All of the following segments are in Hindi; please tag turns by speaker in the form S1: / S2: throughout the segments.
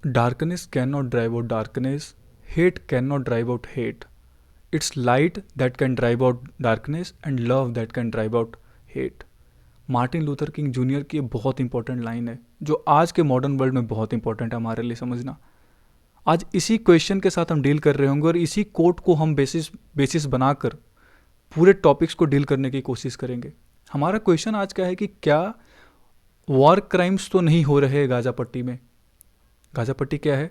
S1: Darkness cannot drive out darkness, hate cannot drive out hate. It's light that can drive out darkness and love that can drive out hate. Martin Luther king junior की ये बहुत इंपॉर्टेंट लाइन है जो आज के मॉडर्न वर्ल्ड में बहुत इंपॉर्टेंट है हमारे लिए समझना। आज इसी क्वेश्चन के साथ हम डील कर रहे होंगे और इसी कोट को हम बेसिस बनाकर पूरे टॉपिक्स को डील करने की कोशिश करेंगे। हमारा क्वेश्चन आज का है कि क्या वॉर क्राइम्स तो नहीं हो रहे गाज़ा पट्टी में। गाज़ा पट्टी क्या है?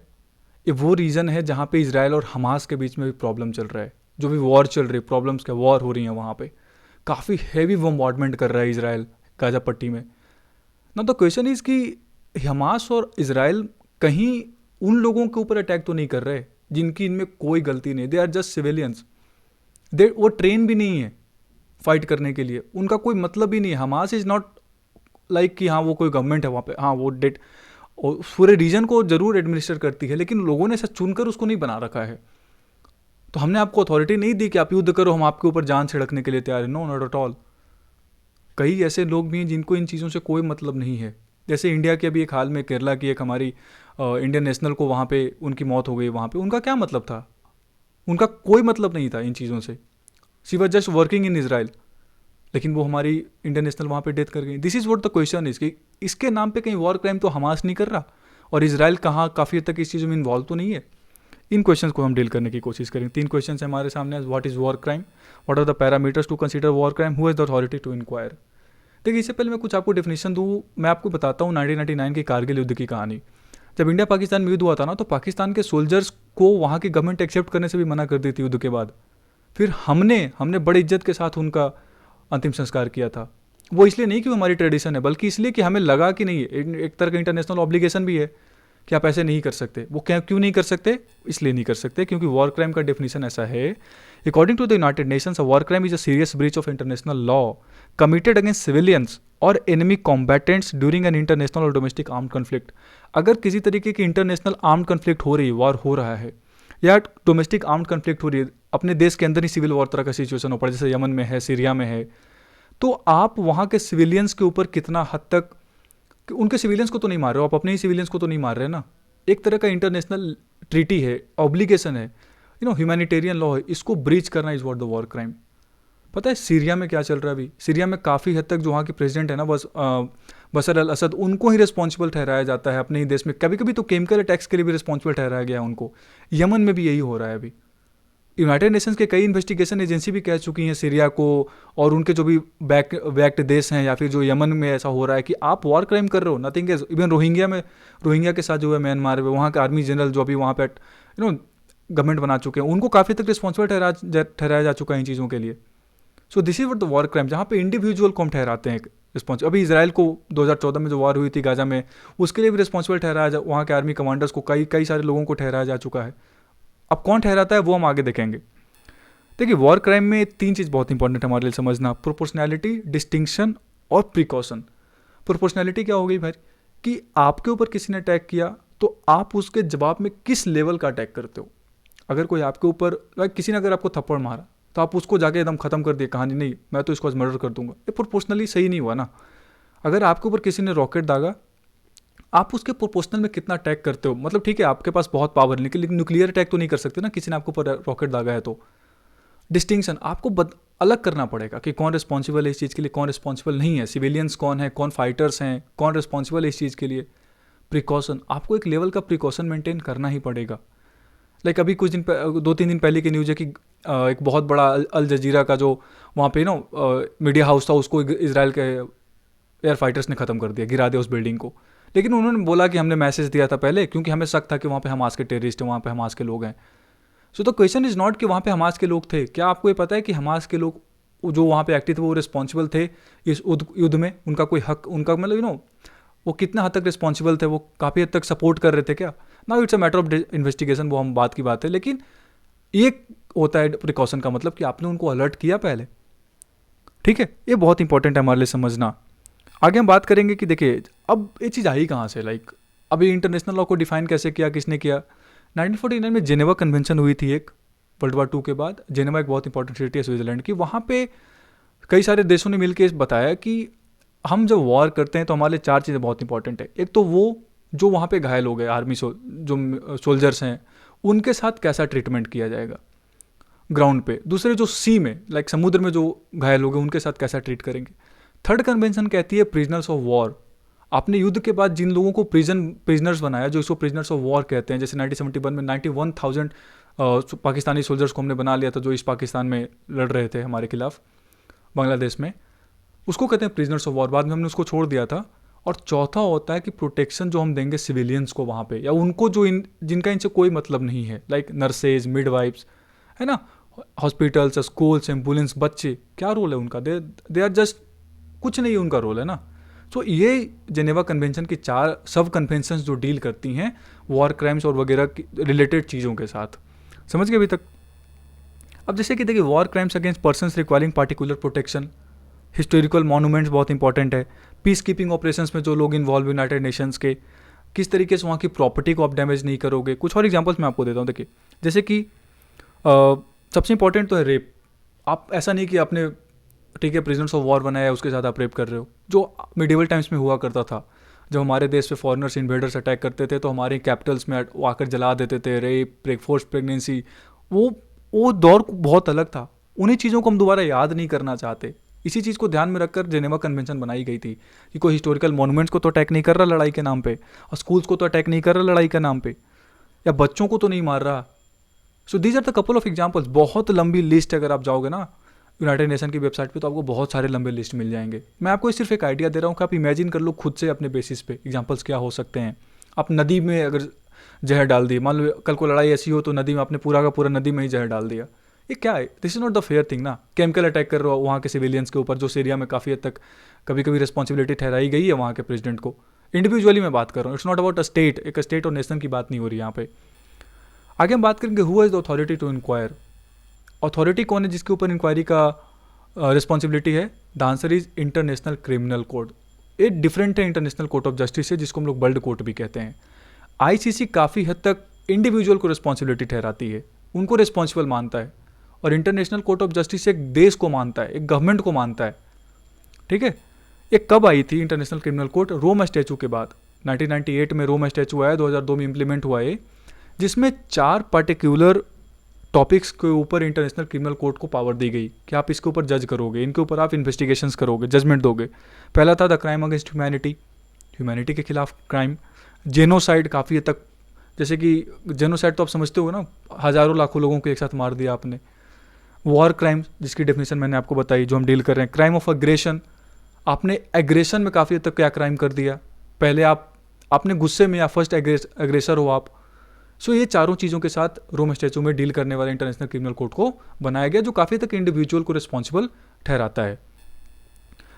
S1: ये वो रीजन है जहाँ पे इसराइल और हमास के बीच में भी प्रॉब्लम चल रहा है। जो भी वॉर चल रही है, प्रॉब्लम्स क्या, वॉर हो रही है वहाँ पे। काफ़ी हैवी बम्बार्डमेंट कर रहा है इसराइल गाज़ा पट्टी में। ना तो क्वेश्चन इज़ कि हमास और इसराइल कहीं उन लोगों के ऊपर अटैक तो नहीं कर रहे जिनकी इनमें कोई गलती नहीं। They are just civilians. They वो ट्रेन भी नहीं है फाइट करने के लिए, उनका कोई मतलब ही नहीं है। हमास इज़ नॉट लाइक कि हाँ वो कोई गवर्नमेंट है वहाँ पे, हाँ वो डेट और पूरे रीजन को जरूर एडमिनिस्टर करती है, लेकिन लोगों ने ऐसा चुनकर उसको नहीं बना रखा है। तो हमने आपको अथॉरिटी नहीं दी कि आप युद्ध करो, हम आपके ऊपर जान छिड़कने के लिए तैयार है। No, not at all. कई ऐसे लोग भी हैं जिनको इन चीज़ों से कोई मतलब नहीं है। जैसे इंडिया के अभी एक हाल में केरला की एक हमारी इंडियन नेशनल को वहाँ पे उनकी मौत हो गई। वहाँ पे उनका क्या मतलब था? उनका कोई मतलब नहीं था इन चीज़ों से। She was just working in Israel, लेकिन वो हमारी इंडियन नेशनल वहाँ पे डेथ कर गई। This is what the question is कि इसके नाम पे कहीं वॉर क्राइम तो हमास नहीं कर रहा और इसराइल कहाँ काफ़ी हद तक इस चीज़ों में इन्वॉल्व तो नहीं है। इन क्वेश्चंस को हम डील करने की कोशिश करेंगे। 3 क्वेश्चन है हमारे सामने। What is war crime, what are the parameters to consider war crime, who has the authority to inquire. देखिए, इससे पहले मैं कुछ आपको डेफिनेशन दूँ, मैं आपको बताता हूँ 1999 की कारगिल युद्ध की कहानी। जब इंडिया पाकिस्तान में युद्ध हुआ था ना, तो पाकिस्तान के सोल्जर्स को वहाँ की गवर्नमेंट एक्सेप्ट करने से भी मना कर दी थी युद्ध के बाद। फिर हमने हमने बड़ी इज्जत के साथ उनका अंतिम संस्कार किया था। वो इसलिए नहीं कि वो हमारी ट्रेडिशन है, बल्कि इसलिए कि हमें लगा कि नहीं, एक तरह का इंटरनेशनल ऑब्लिगेशन भी है कि आप ऐसे नहीं कर सकते। वो क्या क्यों नहीं कर सकते? इसलिए नहीं कर सकते क्योंकि वॉर क्राइम का डेफिनेशन ऐसा है। According to the United Nations, a war crime is a serious breach of international law committed against civilians or enemy combatants during an international or domestic armed conflict. अगर किसी तरीके की इंटरनेशनल आर्म्ड कन्फ्लिक्ट हो रही है, वॉर हो रहा है, या डोमेस्टिक आर्म्ड कन्फ्लिक्ट हो रही है, अपने देश के अंदर ही सिविल वॉर तरह का सिचुएशन हो पड़ा, जैसे यमन में है, सीरिया में है, तो आप वहाँ के सिविलियंस के ऊपर कितना हद तक, उनके सिविलियंस को तो नहीं मार रहे हो आप, अपने ही सिविलियंस को तो नहीं मार रहे ना। एक तरह का इंटरनेशनल ट्रीटी है, ऑब्लिगेशन है, ह्यूमैनिटेरियन लॉ है, इसको ब्रीच करना is what the war crime. पता है सीरिया में क्या चल रहा है अभी? सीरिया में काफ़ी हद तक जो वहाँ के प्रेसिडेंट है ना, बशर अल असद, उनको ही रिस्पॉन्सिबल ठहराया जाता है अपने ही देश में। कभी कभी तो केमिकल अटैक्स के लिए भी रिस्पॉन्सिबल ठहराया गया है उनको। यमन में भी यही हो रहा है अभी। यूनाइटेड नेशंस के कई इन्वेस्टिगेशन एजेंसी भी कह चुकी हैं सीरिया को और उनके जो भी बैक्ड देश हैं, या फिर जो यमन में ऐसा हो रहा है कि आप वॉर क्राइम कर रहे हो, नथिंग इज। इवन रोहिंग्या के साथ जो है म्यांमार में, वहाँ के आर्मी जनरल जो अभी वहाँ पे गवर्नमेंट बना चुके हैं, उनको काफ़ी तक रिस्पॉन्सिबल ठहराया जा चुका है इन चीज़ों के लिए। So this is what the war crime, जहाँ पे इंडिविजुअल को हम ठहराते हैं रिस्पॉन्स। अभी इसराइल को 2014 में जो वॉर हुई थी गाजा में, उसके लिए भी रिस्पॉन्सिबल ठहराया वहाँ के आर्मी कमांडर्स को, कई कई सारे लोगों को ठहराया जा चुका है। अब कौन ठहराता है वो हम आगे देखेंगे। देखिए, वॉर क्राइम में 3 चीज़ बहुत इंपॉर्टेंट है हमारे लिए समझना: प्रोपोर्शनैलिटी, डिस्टिंक्शन और प्रिकॉशन। प्रोपोर्शनैलिटी क्या हो गई भाई? कि आपके ऊपर किसी ने अटैक किया तो आप उसके जवाब में किस लेवल का अटैक करते हो। अगर कोई आपके ऊपर, किसी ने अगर आपको थप्पड़ मारा तो आप उसको जाके एकदम खत्म कर दिए, कहानी नहीं मैं तो इसको आज मर्डर कर दूंगा, ये प्रोपोर्शनली सही नहीं हुआ ना। अगर आपके ऊपर किसी ने रॉकेट दागा, आप उसके प्रोपोर्शनल में कितना अटैक करते हो। मतलब ठीक है, आपके पास बहुत पावर, लेकिन न्यूक्लियर अटैक तो नहीं कर सकते ना किसी ने आपके ऊपर रॉकेट दागा है तो। डिस्टिंक्शन आपको अलग करना पड़ेगा कि कौन रिस्पॉन्सिबल है इस चीज़ के लिए, कौन रिस्पॉन्सिबल नहीं है, सिविलियंस कौन है, कौन फाइटर्स हैं, कौन रिस्पॉन्सिबल है इस चीज़ के लिए। प्रिकॉशन, आपको एक लेवल का प्रिकॉशन मेंटेन करना ही पड़ेगा। लाइक अभी कुछ दिन 2-3 दिन पहले की न्यूज़ है कि एक बहुत बड़ा अल जजीरा का जो वहाँ पे मीडिया हाउस था, उसको इसराइल के एयर फाइटर्स ने ख़त्म कर दिया, गिरा दिया उस बिल्डिंग को। लेकिन उन्होंने बोला कि हमने मैसेज दिया था पहले, क्योंकि हमें शक था कि वहाँ पे हमास के टेररिस्ट हैं, वहाँ पे हमास के लोग हैं। So the question is not कि वहाँ पे हमास के लोग थे। क्या आपको ये पता है कि हमास के लोग जो वहाँ पे एक्टिव थे वो रिस्पॉन्सिबल थे इस युद्ध में? उनका कोई हक, उनका मतलब वो कितना हद तक रिस्पॉन्सिबल थे, वो काफ़ी हद तक सपोर्ट कर रहे थे क्या? Now it's a matter of investigation, वो हम बात की बात है। लेकिन ये होता है प्रिकॉशन का मतलब कि आपने उनको अलर्ट किया पहले। ठीक है, ये बहुत इंपॉर्टेंट है हमारे लिए समझना। आगे हम बात करेंगे कि देखिए अब ये चीज़ आई कहाँ से। लाइक अभी इंटरनेशनल लॉ को डिफाइन कैसे किया, किसने किया? 1949 में जेनेवा कन्वेंशन हुई थी एक, वर्ल्ड वार 2 के बाद। जेनेवा एक बहुत इंपॉर्टेंट सिटी है स्विट्जरलैंड की। वहाँ पे कई सारे देशों ने मिलकर बताया कि हम जब वॉर करते हैं तो हमारे लिए 4 चीज़ें बहुत इंपॉर्टेंट है। एक तो वो जो वहाँ पे घायल हो गए आर्मी जो सोल्जर्स हैं उनके साथ कैसा ट्रीटमेंट किया जाएगा ग्राउंड पे। दूसरे जो सी में लाइक समुद्र में जो घायल हो गए उनके साथ कैसा ट्रीट करेंगे। थर्ड कन्वेंशन कहती है प्रिजनर्स ऑफ वॉर। आपने युद्ध के बाद जिन लोगों को प्रिजनर्स बनाया, जो इसको प्रिजनर्स ऑफ वॉर कहते हैं, जैसे 1971 में 91,000 पाकिस्तानी सोल्जर्स को हमने बना लिया था जो इस पाकिस्तान में लड़ रहे थे हमारे खिलाफ बांग्लादेश में, उसको कहते हैं प्रिजनर्स ऑफ वॉर। बाद में हमने उसको छोड़ दिया था। और चौथा होता है कि प्रोटेक्शन जो हम देंगे सिविलियंस को वहाँ पे, या उनको जो जिनका इनसे कोई मतलब नहीं है, लाइक नर्सेज, मिडवाइफ्स, है ना, हॉस्पिटल्स, स्कूल्स, एम्बुलेंस, बच्चे, क्या रोल है उनका? दे आर जस्ट, कुछ नहीं उनका रोल है ना। सो ये जेनेवा कन्वेंशन की 4 सब कन्वेंशंस जो डील करती हैं वॉर क्राइम्स और वगैरह रिलेटेड चीज़ों के साथ। समझ गए अभी तक? अब जैसे कि देखिए, war crimes against persons requiring particular protection, historical monuments बहुत इंपॉर्टेंट है, पीस कीपिंग ऑपरेशंस में जो लोग इन्वॉल्व यूनाइटेड नेशंस के, किस तरीके से वहाँ की प्रॉपर्टी को आप डैमेज नहीं करोगे। कुछ और एग्जांपल्स मैं आपको देता हूँ। देखिए, जैसे कि सबसे इंपॉर्टेंट तो है रेप। आप ऐसा नहीं कि आपने, ठीक है, प्रिजनर्स ऑफ वॉर बनाया उसके साथ आप रेप कर रहे हो, जो मिडिवल टाइम्स में हुआ करता था। जब हमारे देश पे फॉरेनर्स, इन्वेडर्स अटैक करते थे तो हमारे कैपिटल्स में आकर जला देते थे, रेप, फोर्स प्रेगनेंसी, वो दौर बहुत अलग था। उन्हीं चीज़ों को हम दोबारा याद नहीं करना चाहते। इसी चीज़ को ध्यान में रखकर जेनेवा कन्वेंशन बनाई गई थी कि कोई हिस्टोरिकल मॉन्यूमेंट्स को तो अटैक नहीं कर रहा लड़ाई के नाम पे, और स्कूल्स को तो अटैक नहीं कर रहा लड़ाई के नाम पे, या बच्चों को तो नहीं मार रहा। So these are the couple of examples. बहुत लंबी लिस्ट, अगर आप जाओगे ना यूनाइटेड नेशन की वेबसाइट पे तो आपको बहुत सारे लंबे लिस्ट मिल जाएंगे। मैं आपको सिर्फ एक आइडिया दे रहा हूँ कि आप इमेजिन कर लो खुद से अपने बेसिस पे एग्जाम्पल्स क्या हो सकते हैं। आप नदी में अगर जहर डाल दिए, मान लो कल को लड़ाई ऐसी हो तो नदी में आपने पूरा का पूरा नदी में ही जहर डाल दिया, ये क्या है? This is not the fair thing ना। केमिकल अटैक कर रहे हो वहाँ के सिविलियंस के ऊपर, जो सीरिया में काफ़ी हद तक कभी कभी रिस्पॉन्सिबिलिटी ठहराई गई है वहाँ के प्रेसिडेंट को। इंडिविजुअली मैं बात कर रहा हूँ, it's not about a state, एक स्टेट और नेशन की बात नहीं हो रही यहाँ पे। आगे हम बात करेंगे who is the authority to inquire. Authority कौन है जिसके ऊपर इंक्वायरी का रिस्पॉन्सिबिलिटी है? The answer is international criminal code. ये डिफरेंट है इंटरनेशनल कोर्ट ऑफ जस्टिस से, जिसको हम लोग वर्ल्ड कोर्ट भी कहते हैं। आईसीसी काफ़ी हद तक इंडिविजुअल को रिस्पॉन्सिबिलिटी ठहराती है, उनको रिस्पॉन्सिबल मानता है, और इंटरनेशनल कोर्ट ऑफ जस्टिस एक देश को मानता है, एक गवर्नमेंट को मानता है। ठीक है, ये कब आई थी इंटरनेशनल क्रिमिनल कोर्ट? रोम स्टैचू के बाद 1998 में रोम स्टैचू आया, 2002 में इम्प्लीमेंट हुआ ये, जिसमें 4 पर्टिकुलर टॉपिक्स के ऊपर इंटरनेशनल क्रिमिनल कोर्ट को पावर दी गई कि आप इसके ऊपर जज करोगे, इनके ऊपर आप इन्वेस्टिगेशंस करोगे, जजमेंट दोगे। पहला था the crime against humanity, humanity के खिलाफ क्राइम। जेनोसाइड, काफ़ी हद तक, जैसे कि जेनोसाइड तो आप समझते हो ना, हज़ारों लाखों लोगों को एक साथ मार दिया आपने। वॉर क्राइम, जिसकी डेफिनेशन मैंने आपको बताई, जो हम डील कर रहे हैं। क्राइम ऑफ एग्रेशन, आपने एग्रेशन में काफ़ी हद तक क्या क्राइम कर दिया, पहले आपने गुस्से में, या फर्स्ट एग्रेसर हो आप। सो ये चारों चीज़ों के साथ रोम स्टैचू में डील करने वाले इंटरनेशनल क्रिमिनल कोर्ट को बनाया गया, जो काफ़ी तक इंडिविजुअल को रिस्पॉन्सिबल ठहराता है।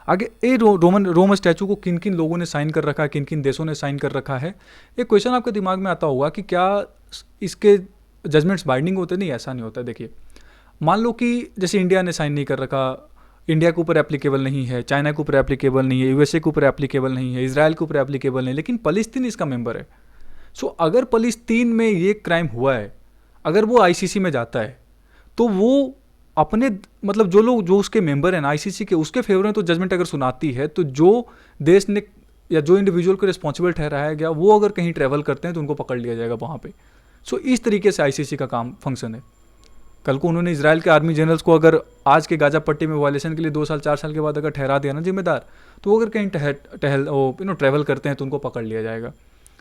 S1: आगे ये रोम स्टैचू को किन किन लोगों ने साइन कर रखा है, किन किन देशों ने साइन कर रखा है। एक क्वेश्चन आपके दिमाग में आता होगा कि क्या इसके जजमेंट्स बाइंडिंग होते? नहीं, ऐसा नहीं होता। देखिए, मान लो कि जैसे इंडिया ने साइन नहीं कर रखा, इंडिया के ऊपर एप्लीकेबल नहीं है, चाइना के ऊपर एप्लीकेबल नहीं है, यूएसए के ऊपर एप्लीकेबल नहीं है, इजराइल के ऊपर एप्लीकेबल नहीं है, लेकिन फलस्तीन इसका मेंबर है। सो अगर फलस्तीन में ये क्राइम हुआ है, अगर वो आईसीसी में जाता है, तो वो अपने, मतलब जो लोग जो उसके मेंबर हैं आईसीसी के, उसके फेवर में तो जजमेंट अगर सुनाती है, तो जो देश ने या जो इंडिविजुअल को रिस्पॉन्सिबल ठहराया गया, वो अगर कहीं ट्रैवल करते हैं तो उनको पकड़ लिया जाएगा वहाँ पे। सो इस तरीके से आईसीसी का काम फंक्शन है। कल को उन्होंने इजराइल के आर्मी जनरल्स को अगर आज के गाजा पट्टी में वायलेशन के लिए 2 साल 4 साल के बाद अगर ठहरा दिया ना जिम्मेदार, तो वो अगर कहीं ट्रैवल करते हैं तो उनको पकड़ लिया जाएगा।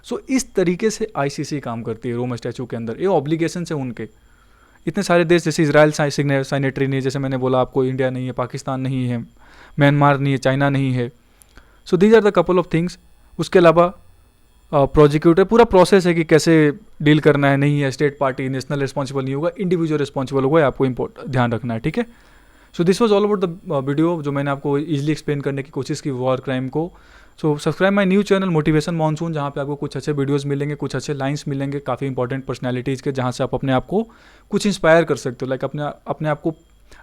S1: सो इस तरीके से आईसीसी काम करती है रोम स्टैचू के अंदर। ये ऑब्लिगेशन है उनके। इतने सारे देश, जैसे इजराइल साइनेटरी नहीं, जैसे मैंने बोला आपको, इंडिया नहीं है, पाकिस्तान नहीं है, म्यांमार नहीं है, चाइना नहीं है। So these are the couple of things. उसके अलावा प्रोसिक्यूटर, पूरा प्रोसेस है कि कैसे डील करना है। नहीं है स्टेट पार्टी, नेशनल रिस्पॉन्सिबल नहीं होगा, इंडिविजुअल रिस्पॉन्सिबल होगा, आपको ध्यान रखना है। ठीक है, so this was all about the video, जो मैंने आपको ईजिली एक्सप्लेन करने की कोशिश की वॉर क्राइम को। So subscribe my new channel motivation monsoon, जहाँ पे आपको कुछ अच्छे वीडियोस मिलेंगे, कुछ अच्छे लाइंस मिलेंगे, काफ़ी इंपॉर्टेंट पर्सनैलिटीज़ के, जहाँ से आप अपने आप को कुछ इंस्पायर कर सकते हो। लाइक अपने आप को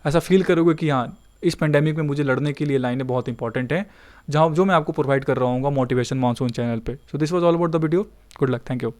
S1: ऐसा फील करोगे कि हाँ, इस पेंडेमिक में मुझे लड़ने के लिए लाइनें बहुत इंपॉर्टेंट हैं, जो मैं आपको प्रोवाइड कर रहा हूँ मोटिवेशन मॉनसून चैनल पे। So this was all about the video. Good luck, thank you.